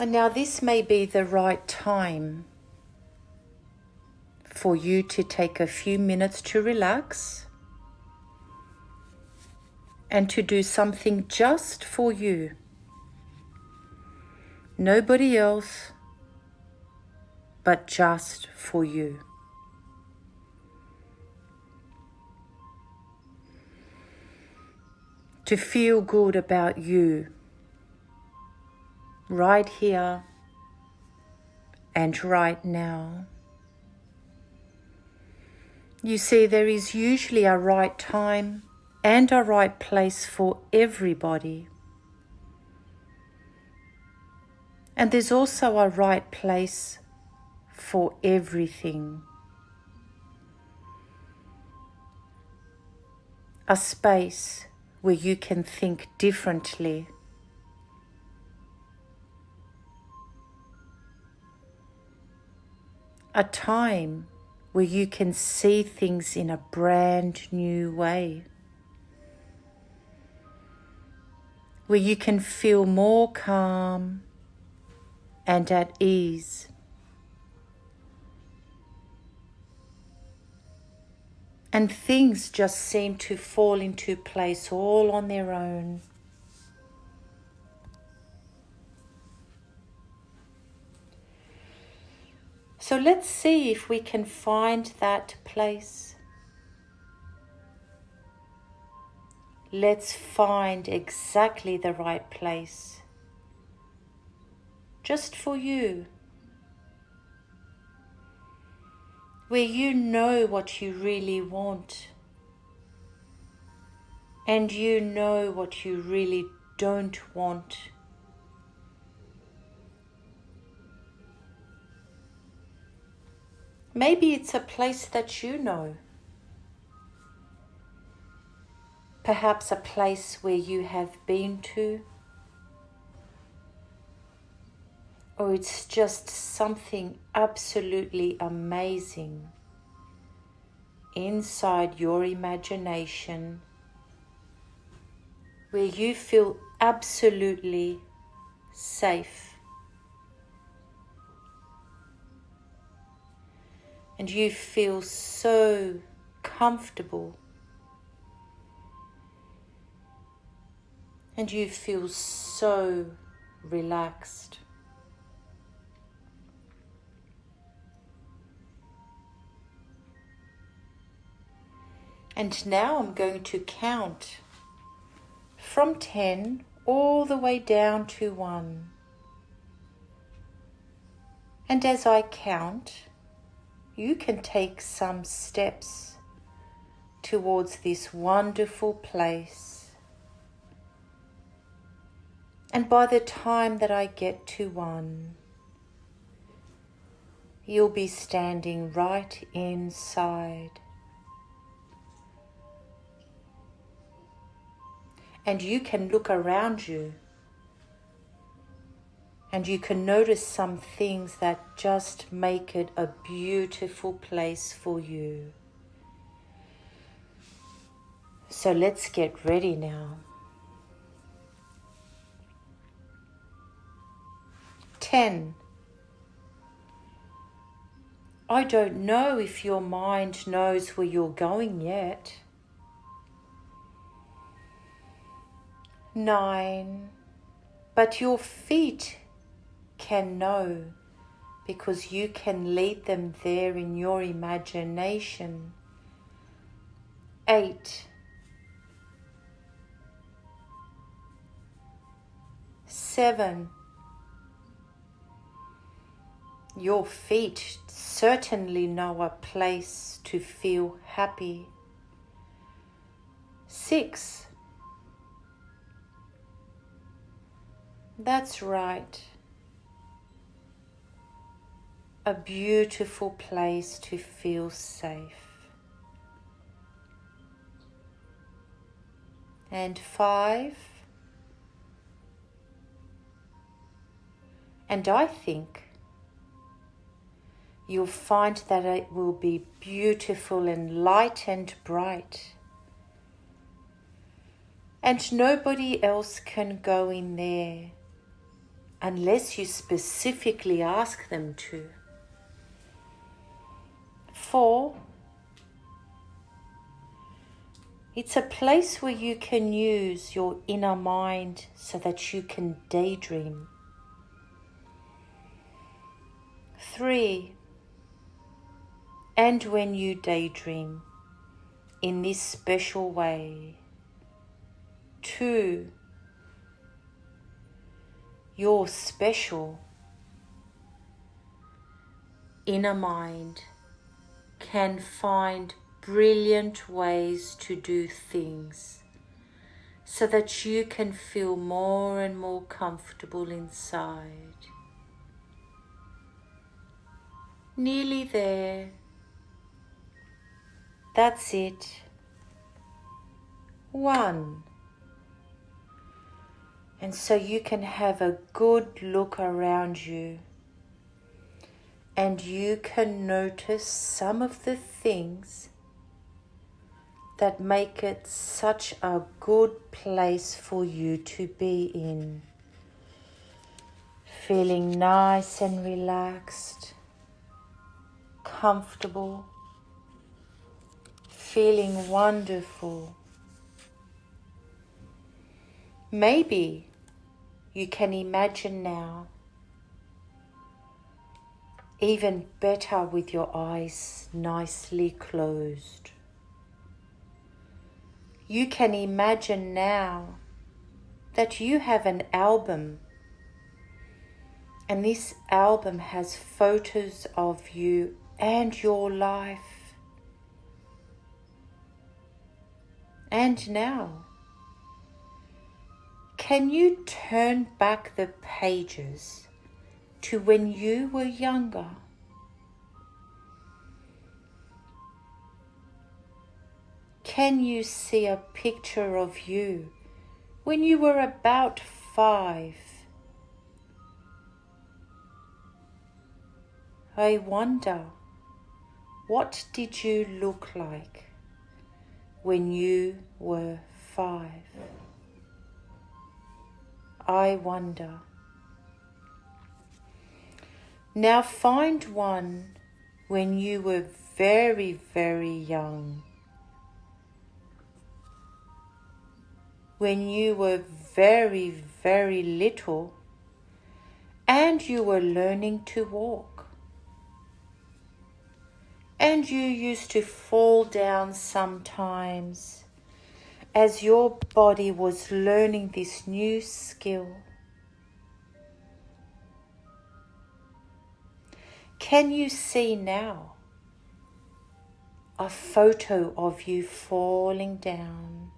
And now this may be the right time for you to take a few minutes to relax and to do something just for you. Nobody else, but just for you. To feel good about you right here and right now. You see, there is usually a right time and a right place for everybody. And there's also a right place for everything. A space where you can think differently. A time where you can see things in a brand new way. Where you can feel more calm and at ease. And things just seem to fall into place all on their own. So let's see if we can find that place. Let's find exactly the right place. Just for you. Where you know what you really want. And you know what you really don't want. Maybe it's a place that you know. Perhaps a place where you have been to. Or it's just something absolutely amazing inside your imagination where you feel absolutely safe. And you feel so comfortable. And you feel so relaxed. And now I'm going to count from 10 all the way down to 1. And as I count, you can take some steps towards this wonderful place. And by the time that I get to 1, you'll be standing right inside. And you can look around you and you can notice some things that just make it a beautiful place for you. So let's get ready now. 10. I don't know if your mind knows where you're going yet. 9. But your feet can know because you can lead them there in your imagination. 8. 7. Your feet certainly know a place to feel happy. 6. That's right. A beautiful place to feel safe. And 5. And I think you'll find that it will be beautiful and light and bright. And nobody else can go in there unless you specifically ask them to. 4, it's a place where you can use your inner mind so that you can daydream. 3, and when you daydream in this special way. 2, your special inner mind can find brilliant ways to do things so that you can feel more and more comfortable inside. Nearly there. That's it. 1. And so you can have a good look around you and you can notice some of the things that make it such a good place for you to be in. Feeling nice and relaxed, comfortable, feeling wonderful. Maybe you can imagine now, even better with your eyes nicely closed. You can imagine now that you have an album, and this album has photos of you and your life. And now, can you turn back the pages to when you were younger? Can you see a picture of you when you were about 5? I wonder, what did you look like when you were 5? I wonder. Now find one when you were very, very young. When you were very, very little and you were learning to walk. And you used to fall down sometimes as your body was learning this new skill. Can you see now a photo of you falling down?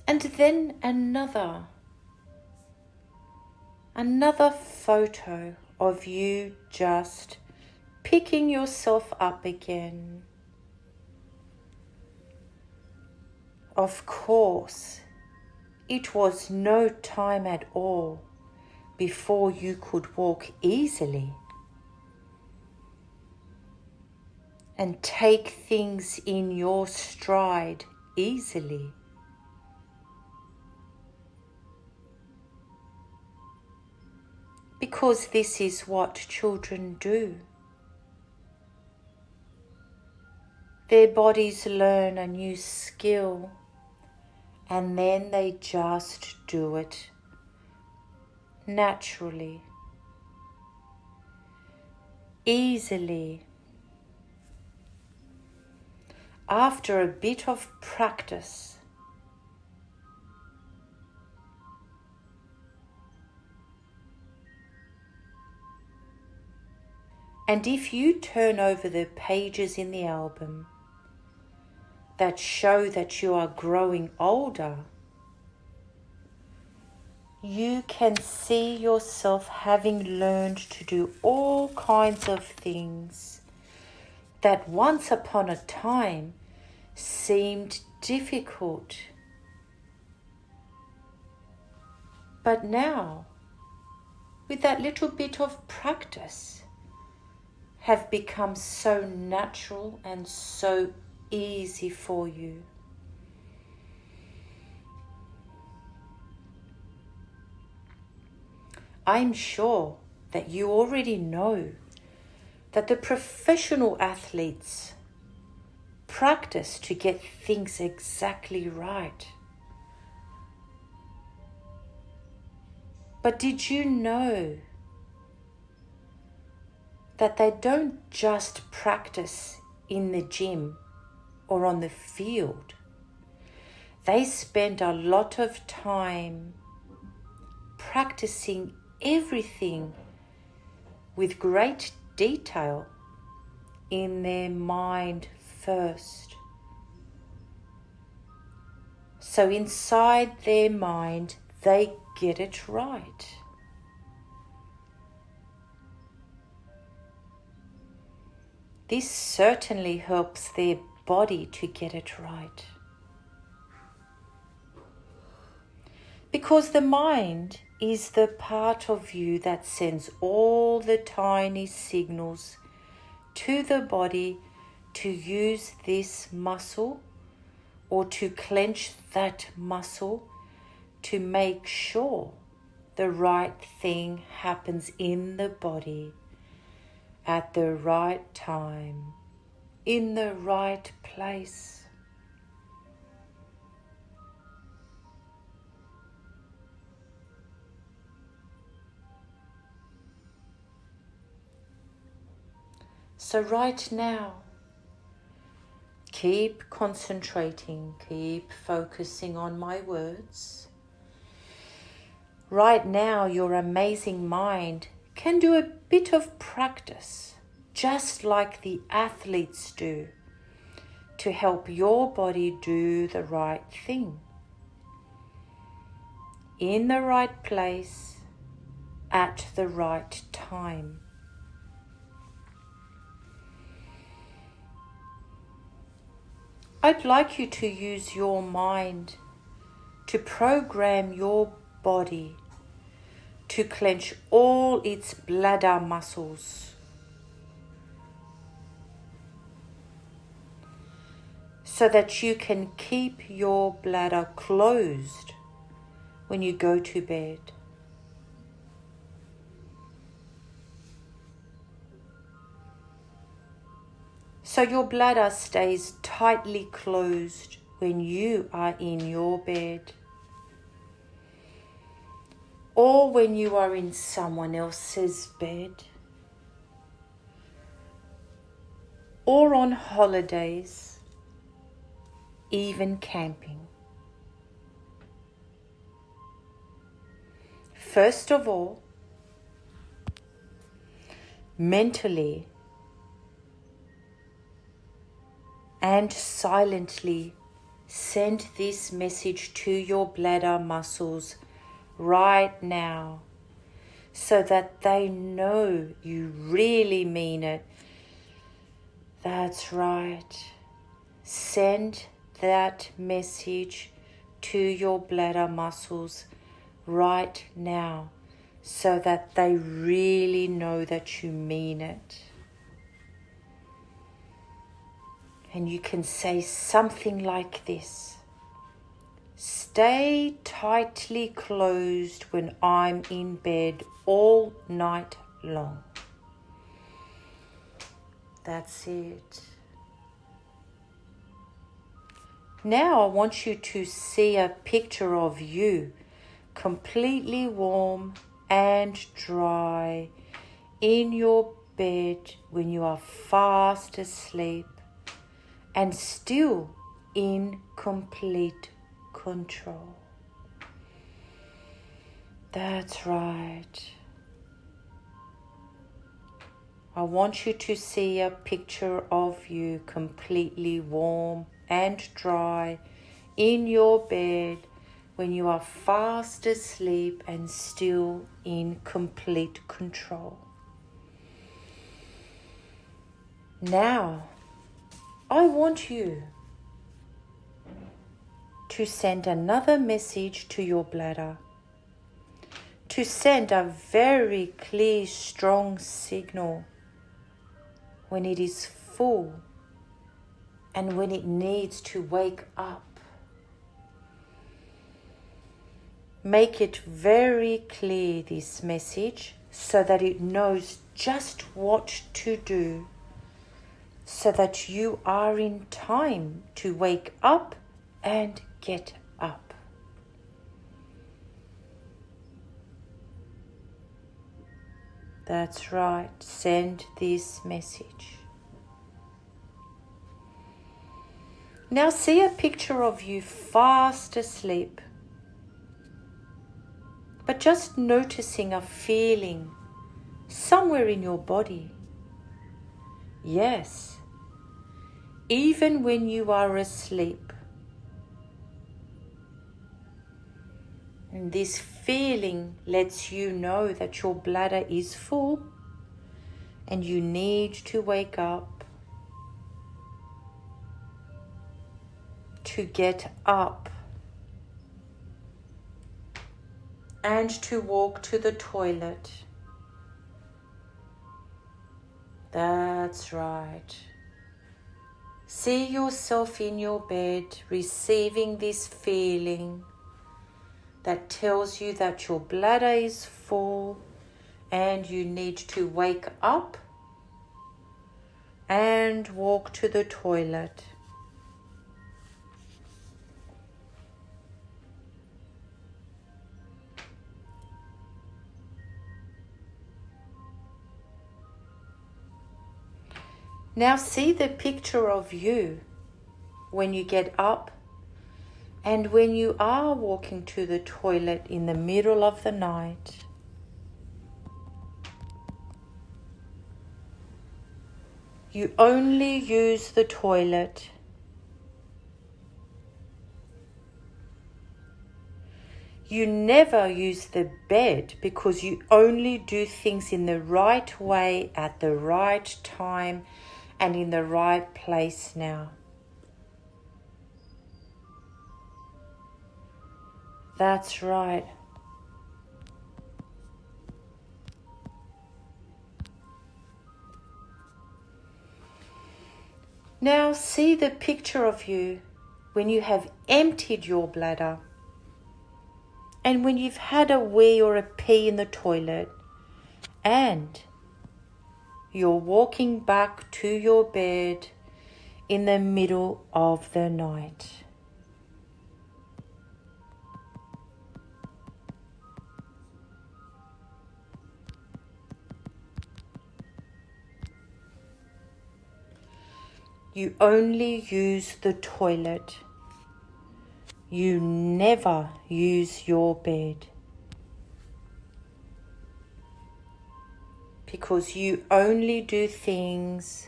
And then another photo of you just picking yourself up again. Of course, it was no time at all before you could walk easily and take things in your stride easily. Because this is what children do. Their bodies learn a new skill and then they just do it naturally, easily. After a bit of practice, and if you turn over the pages in the album that show that you are growing older, you can see yourself having learned to do all kinds of things that once upon a time seemed difficult. But now, with that little bit of practice, have become so natural and so easy for you. I'm sure that you already know that the professional athletes practice to get things exactly right. But did you know that they don't just practice in the gym or on the field? They spend a lot of time practicing everything with great detail in their mind first. So inside their mind, they get it right. This certainly helps their body to get it right. Because the mind is the part of you that sends all the tiny signals to the body to use this muscle or to clench that muscle to make sure the right thing happens in the body at the right time, in the right place. So right now, keep concentrating, keep focusing on my words. Right now, your amazing mind can do a bit of practice, just like the athletes do, to help your body do the right thing, in the right place, at the right time. I'd like you to use your mind to program your body to clench all its bladder muscles so that you can keep your bladder closed when you go to bed. So your bladder stays tightly closed when you are in your bed, or when you are in someone else's bed, or on holidays, even camping. First of all, mentally and silently send this message to your bladder muscles right now so that they know you really mean it. That's right. Send that message to your bladder muscles right now so that they really know that you mean it. And you can say something like this: stay tightly closed when I'm in bed all night long. That's it. Now I want you to see a picture of you completely warm and dry in your bed when you are fast asleep and still in complete control. That's right. I want you to see a picture of you completely warm and dry in your bed when you are fast asleep and still in complete control. Now, I want you to send another message to your bladder, to send a very clear, strong signal when it is full and when it needs to wake up. Make it very clear, this message, so that it knows just what to do, so that you are in time to wake up and get up. That's right, send this message. Now see a picture of you fast asleep, but just noticing a feeling somewhere in your body. Yes, even when you are asleep. And this feeling lets you know that your bladder is full and you need to wake up, to get up, and to walk to the toilet. That's right. See yourself in your bed receiving this feeling that tells you that your bladder is full and you need to wake up and walk to the toilet. Now see the picture of you when you get up and when you are walking to the toilet in the middle of the night. You only use the toilet. You never use the bed because you only do things in the right way at the right time and in the right place now. That's right. Now see the picture of you when you have emptied your bladder and when you've had a wee or a pee in the toilet and you're walking back to your bed in the middle of the night. You only use the toilet. You never use your bed. Because you only do things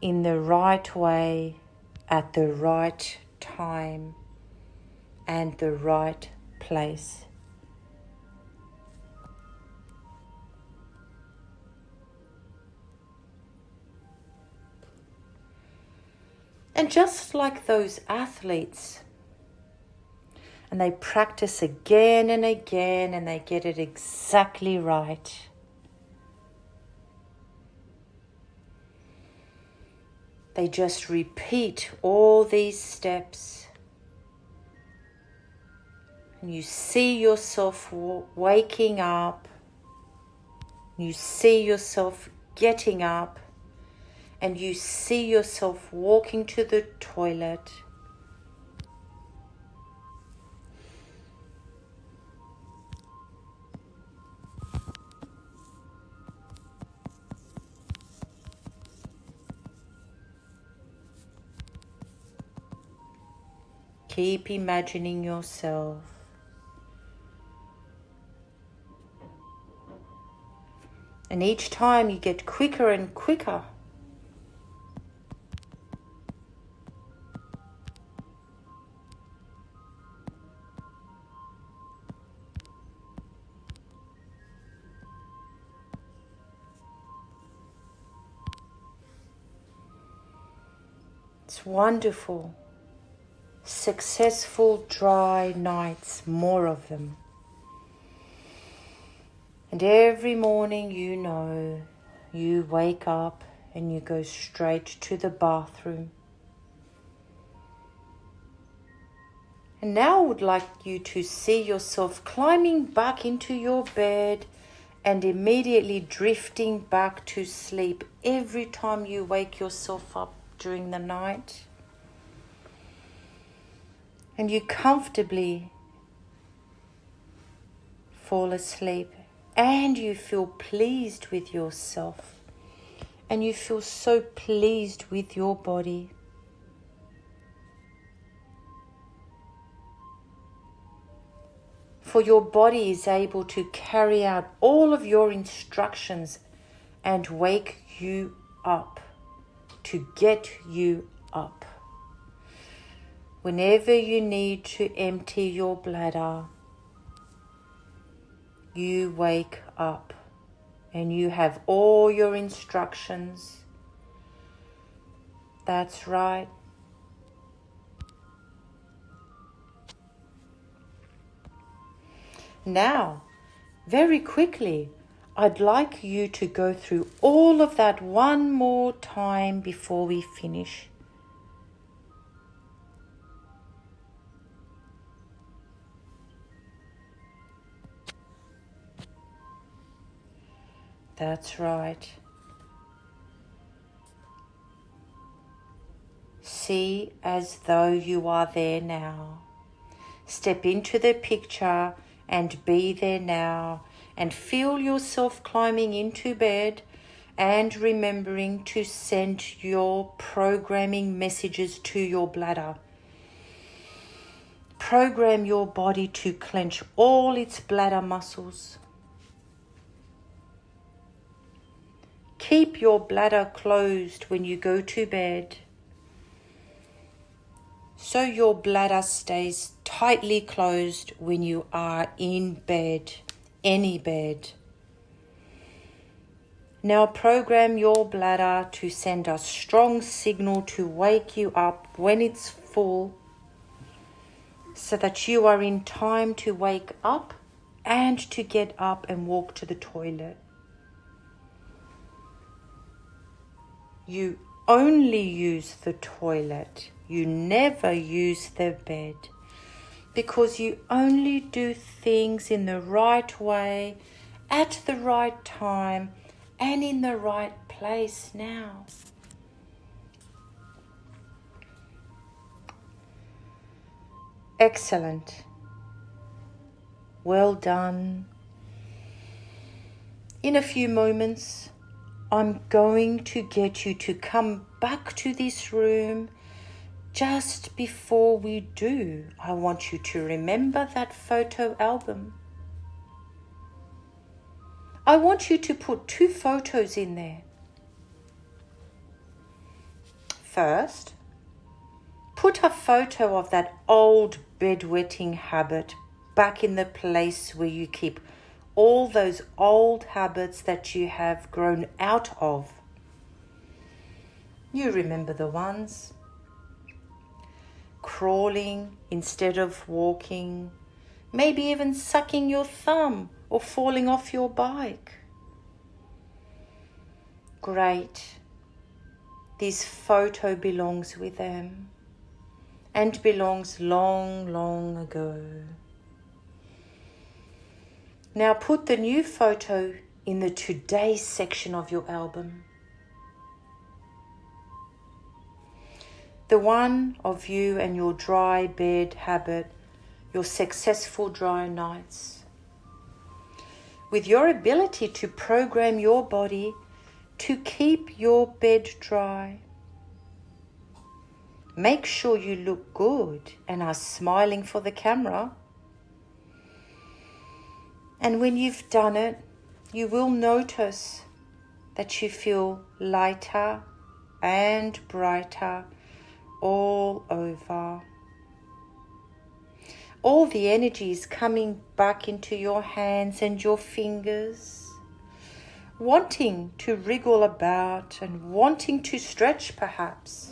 in the right way at the right time and the right place. And just like those athletes, and they practice again and again and they get it exactly right. They just repeat all these steps. And you see yourself waking up. You see yourself getting up. And you see yourself walking to the toilet. Keep imagining yourself. And each time you get quicker and quicker. It's wonderful. Successful dry nights, more of them. And every morning you wake up and you go straight to the bathroom. And now I would like you to see yourself climbing back into your bed and immediately drifting back to sleep every time you wake yourself up during the night. And you comfortably fall asleep and you feel pleased with yourself and you feel so pleased with your body. For your body is able to carry out all of your instructions and wake you up, to get you up. Whenever you need to empty your bladder, you wake up and you have all your instructions. That's right. Now, very quickly, I'd like you to go through all of that one more time before we finish. That's right. See as though you are there now. Step into the picture and be there now, and feel yourself climbing into bed and remembering to send your programming messages to your bladder. Program your body to clench all its bladder muscles. Keep your bladder closed when you go to bed, so your bladder stays tightly closed when you are in bed, any bed. Now program your bladder to send a strong signal to wake you up when it's full, so that you are in time to wake up and to get up and walk to the toilet. You only use the toilet. You never use the bed, because you only do things in the right way, at the right time, and in the right place now. Excellent. Well done. In a few moments, I'm going to get you to come back to this room. Just before we do, I want you to remember that photo album. I want you to put 2 photos in there. First, put a photo of that old bedwetting habit back in the place where you keep all those old habits that you have grown out of. You remember the ones. Crawling instead of walking, maybe even sucking your thumb or falling off your bike. Great. This photo belongs with them and belongs long, long ago. Now put the new photo in the today section of your album. The one of you and your dry bed habit, your successful dry nights. With your ability to program your body to keep your bed dry. Make sure you look good and are smiling for the camera. And when you've done it, you will notice that you feel lighter and brighter all over. All the energy is coming back into your hands and your fingers, wanting to wriggle about and wanting to stretch perhaps.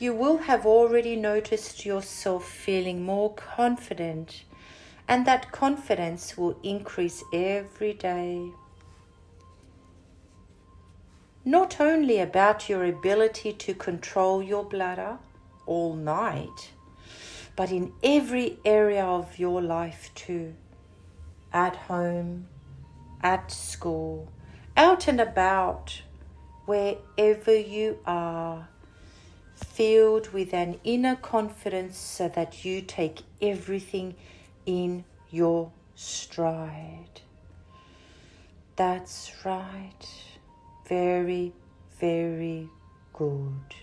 You will have already noticed yourself feeling more confident, and that confidence will increase every day. Not only about your ability to control your bladder all night, but in every area of your life too. At home, at school, out and about, wherever you are, filled with an inner confidence so that you take everything in your stride. That's right. Very, very good.